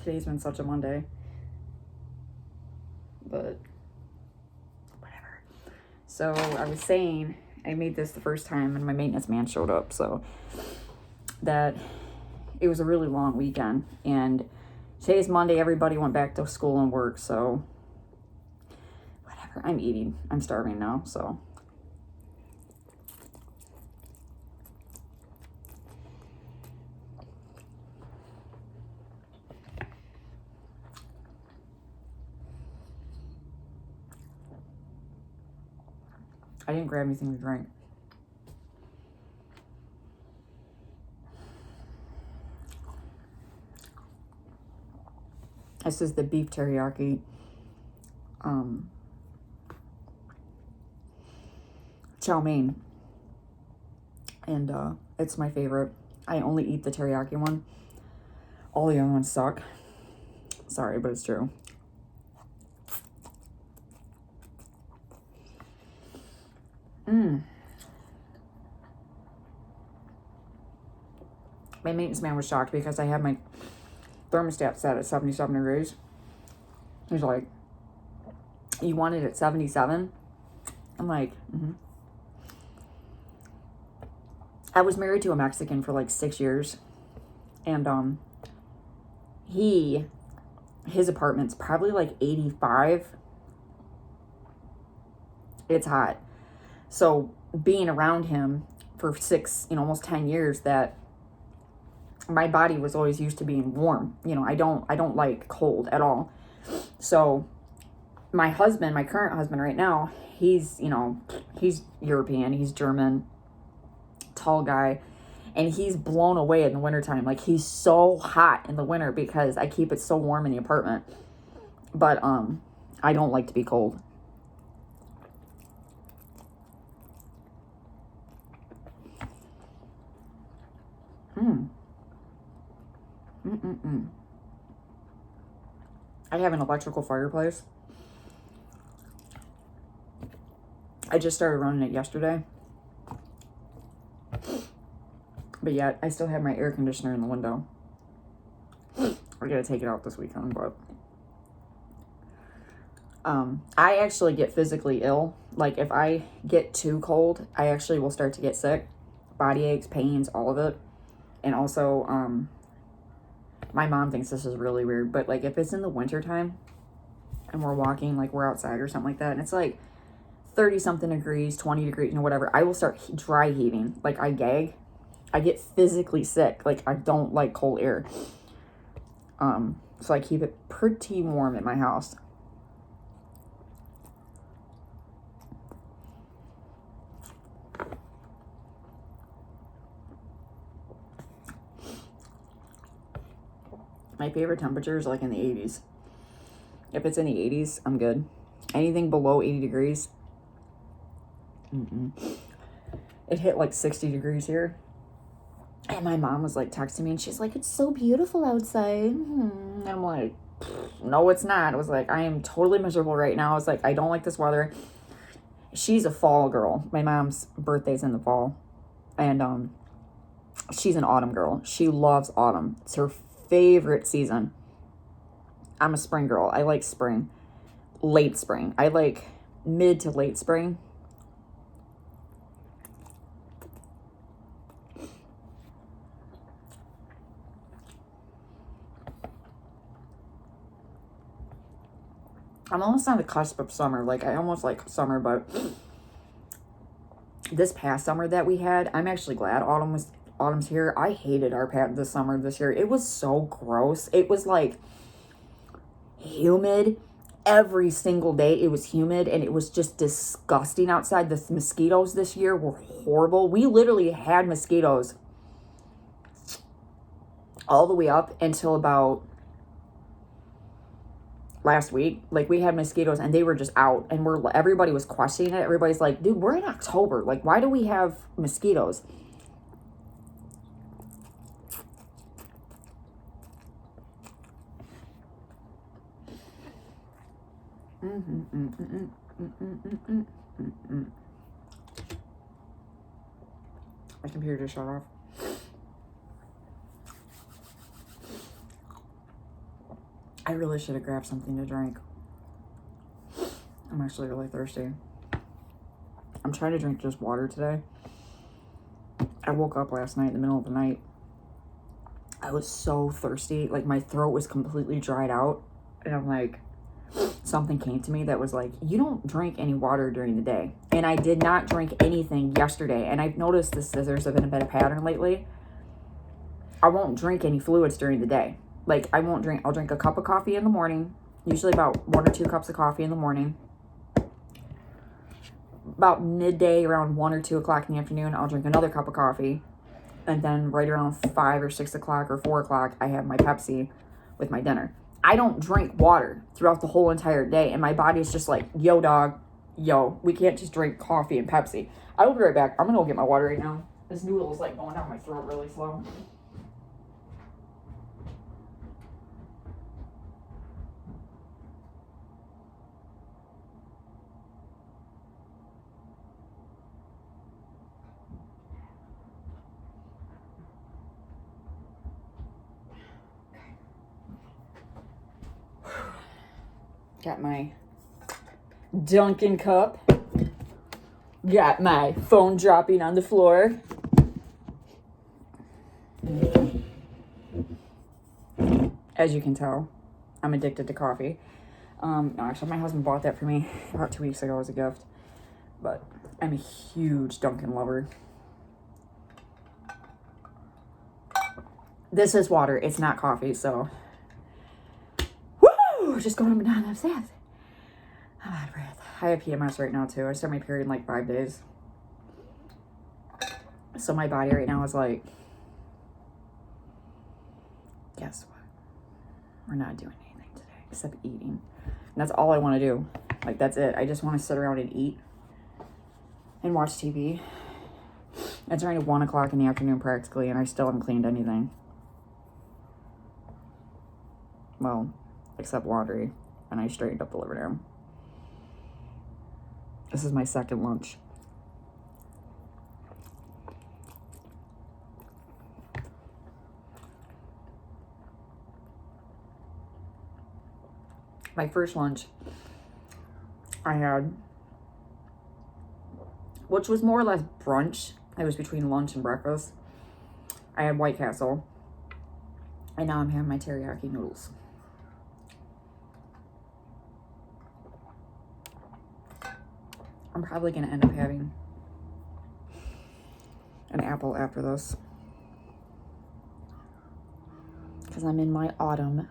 today's been such a Monday. But whatever. So I was saying, I made this the first time and my maintenance man showed up. So that it was a really long weekend. And today's Monday. Everybody went back to school and work. So whatever. I'm eating. I'm starving now. So. I didn't grab anything to drink. This is the beef teriyaki. Chow mein. And it's my favorite. I only eat the teriyaki one. All the other ones suck. Sorry, but it's true. My maintenance man was shocked because I had my thermostat set at 77 degrees. He's like, you want it at 77? I'm like, I was married to a Mexican for like 6 years. And his apartment's probably like 85. It's hot. So being around him for 6, almost 10 years, that my body was always used to being warm. I don't like cold at all. So my husband, my current husband right now, he's European, he's German, tall guy, and he's blown away in the wintertime. Like, he's so hot in the winter because I keep it so warm in the apartment. But I don't like to be cold. I have an electrical fireplace. I just started running it yesterday. But yet, I still have my air conditioner in the window. I gotta take it out this weekend, but I actually get physically ill. Like, if I get too cold, I actually will start to get sick. Body aches, pains, all of it. And also, my mom thinks this is really weird, but like, if it's in the wintertime and we're walking, like we're outside or something like that, and it's like 30 something degrees, 20 degrees, whatever, I will start dry heaving. Like, I gag. I get physically sick. Like, I don't like cold air. So I keep it pretty warm in my house. My favorite temperature is like in the 80s. If it's in the 80s, I'm good. Anything below 80 degrees, It hit like 60 degrees here. And my mom was like texting me and she's like, it's so beautiful outside. And I'm like, no, it's not. I was like, I am totally miserable right now. I was like, I don't like this weather. She's a fall girl. My mom's birthday's in the fall. And she's an autumn girl. She loves autumn. It's her favorite season. I'm a spring girl. I like spring. Late spring. I like mid to late spring. I'm almost on the cusp of summer. Like, I almost like summer, but this past summer that we had, I'm actually glad autumn's here. I hated this summer this year. It was so gross. It was like humid every single day. It was humid and it was just disgusting outside. The mosquitoes this year were horrible. We literally had mosquitoes all the way up until about last week. Like, we had mosquitoes and they were just out, and everybody was questioning it. Everybody's like, dude, we're in October. Like, why do we have mosquitoes? My computer just shut off. I really should have grabbed something to drink. I'm actually really thirsty. I'm trying to drink just water today. I woke up last night in the middle of the night. I was so thirsty. Like, my throat was completely dried out. And I'm like, something came to me that was like, you don't drink any water during the day. And I did not drink anything yesterday. And I've noticed this, there's been a bit of pattern lately. I won't drink any fluids during the day. Like, I'll drink a cup of coffee in the morning. Usually about 1 or 2 cups of coffee in the morning. About midday, around 1 or 2 o'clock in the afternoon, I'll drink another cup of coffee. And then right around 5 or 6 o'clock or 4 o'clock, I have my Pepsi with my dinner. I don't drink water throughout the whole entire day. And my body's just like, yo, dog, yo, we can't just drink coffee and Pepsi. I will be right back. I'm going to go get my water right now. This noodle is like going down my throat really slow. Got my Dunkin' cup. Got my phone dropping on the floor. As you can tell, I'm addicted to coffee. No, actually, my husband bought that for me about 2 weeks ago as a gift. But I'm a huge Dunkin' lover. This is water. It's not coffee, so... Woo! Just going up and down those stairs. I'm out of breath. I have PMS right now, too. I start my period in like 5 days. So my body right now is like... Guess what? We're not doing anything today except eating. And that's all I want to do. Like, that's it. I just want to sit around and eat and watch TV. It's already 1 o'clock in the afternoon practically, and I still haven't cleaned anything. Well, except laundry. And I straightened up the living room. This is my second lunch. My first lunch I had, which was more or less brunch. It was between lunch and breakfast. I had White Castle. And now I'm having my teriyaki noodles. I'm probably going to end up having an apple after this. Because I'm in my autumn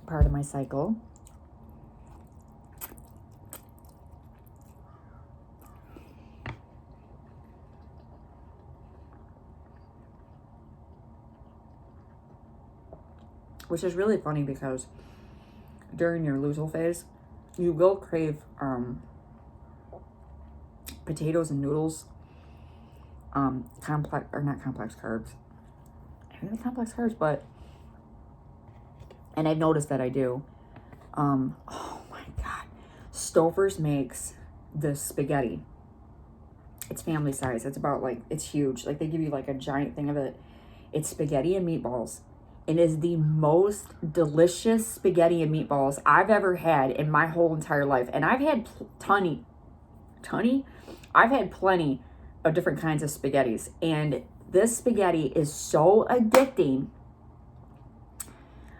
part of my cycle. Which is really funny because during your luteal phase, you will crave potatoes and noodles, complex, or not complex carbs. I think complex carbs, but, and I've noticed that I do. Oh my God. Stouffer's makes this spaghetti. It's family size. It's about like, it's huge. Like, they give you like a giant thing of it. It's spaghetti and meatballs. It is the most delicious spaghetti and meatballs I've ever had in my whole entire life. And I've had I've had plenty of different kinds of spaghettis. And this spaghetti is so addicting,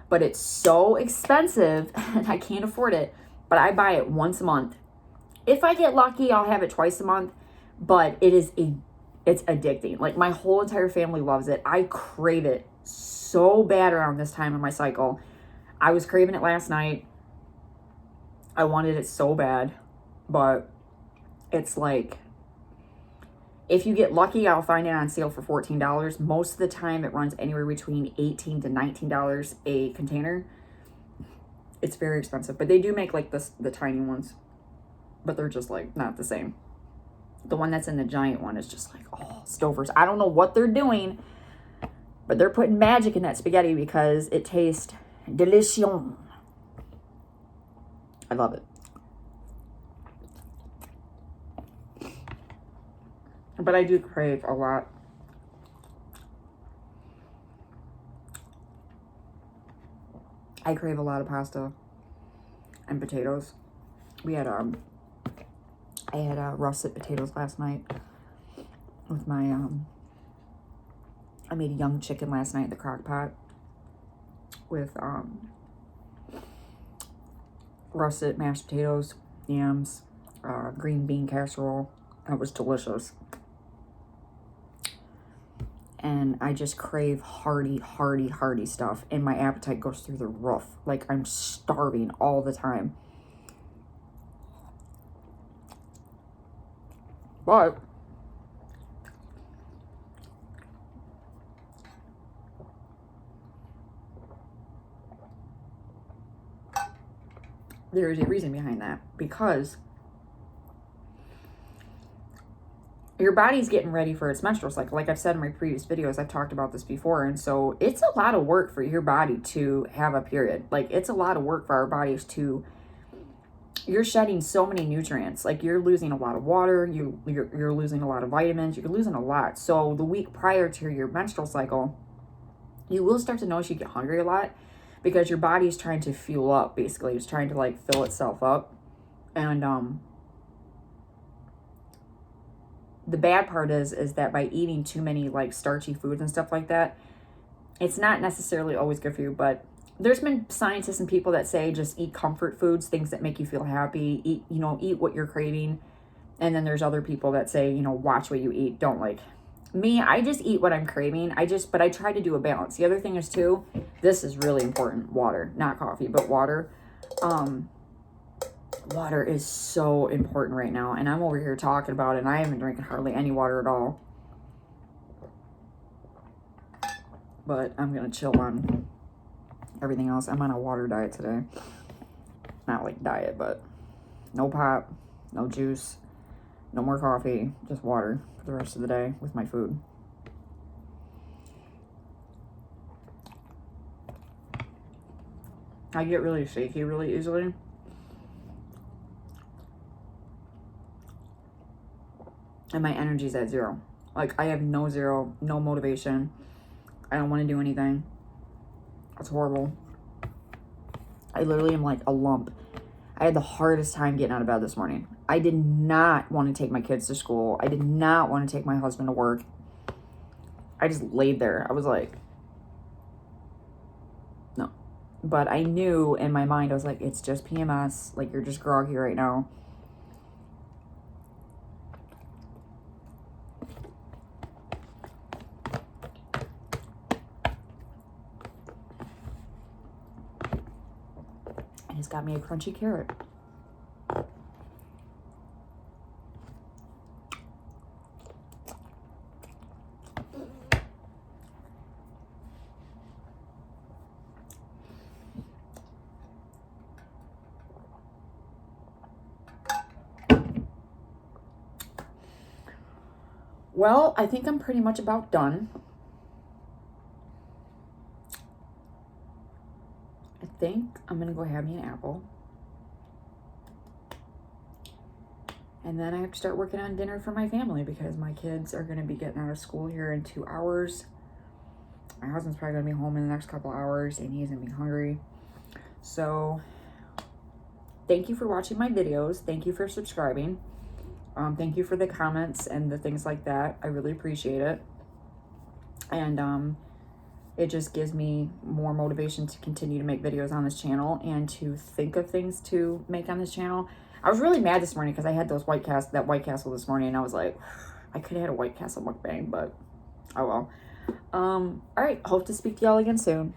but it's so expensive and I can't afford it. But I buy it once a month. If I get lucky, I'll have it twice a month. But it's addicting. Like, my whole entire family loves it. I crave it so bad around this time of my cycle. I was craving it last night. I wanted it so bad, but it's like, if you get lucky, I'll find it on sale for $14. Most of the time it runs anywhere between $18 to $19 a container. It's very expensive, but they do make like the tiny ones, but they're just like not the same. The one that's in the giant one is just like, oh, Stouffer's. I don't know what they're doing, but they're putting magic in that spaghetti because it tastes delicious. I love it. But I do crave a lot. I crave a lot of pasta. and potatoes. We had I had russet potatoes last night with my I made young chicken last night in the crock pot with russet mashed potatoes, yams, green bean casserole. It was delicious. And I just crave hearty, hearty, hearty stuff. And my appetite goes through the roof. Like, I'm starving all the time. But there is a reason behind that. Because your body's getting ready for its menstrual cycle. Like I've said in my previous videos, I've talked about this before. And so it's a lot of work for your body to have a period. Like, it's a lot of work for our bodies to, you're shedding so many nutrients. Like, you're losing a lot of water, you're losing a lot of vitamins, you're losing a lot. So the week prior to your menstrual cycle, you will start to notice you get hungry a lot because your body is trying to fuel up, basically. It's trying to like fill itself up. And the bad part is that by eating too many like starchy foods and stuff like that, it's not necessarily always good for you. But there's been scientists and people that say just eat comfort foods, things that make you feel happy, eat what you're craving. And then there's other people that say, watch what you eat. Don't. Like me, I just eat what I'm craving. But I try to do a balance. The other thing is too, this is really important, water, not coffee, but water. Water is so important right now, and I'm over here talking about it, and I haven't drinking hardly any water at all. But I'm gonna chill on everything else. I'm on a water diet today. Not like diet, but no pop, no juice, no more coffee, just water for the rest of the day with my food. I get really shaky really easily. And my energy's at zero. Like, I have no motivation. I don't want to do anything. It's horrible. I literally am like a lump. I had the hardest time getting out of bed this morning. I did not want to take my kids to school. I did not want to take my husband to work. I just laid there. I was like, no. But I knew in my mind, I was like, it's just PMS. Like, you're just groggy right now. And he's got me a crunchy carrot. Well, I think I'm pretty much about done. I think I'm going to go have me an apple. And then I have to start working on dinner for my family because my kids are going to be getting out of school here in 2 hours. My husband's probably going to be home in the next couple hours and he's going to be hungry. So, thank you for watching my videos. Thank you for subscribing. Thank you for the comments and the things like that. I really appreciate it. And it just gives me more motivation to continue to make videos on this channel and to think of things to make on this channel. I was really mad this morning because I had that White Castle this morning, and I was like, I could have had a White Castle mukbang, but oh well. All right, hope to speak to y'all again soon.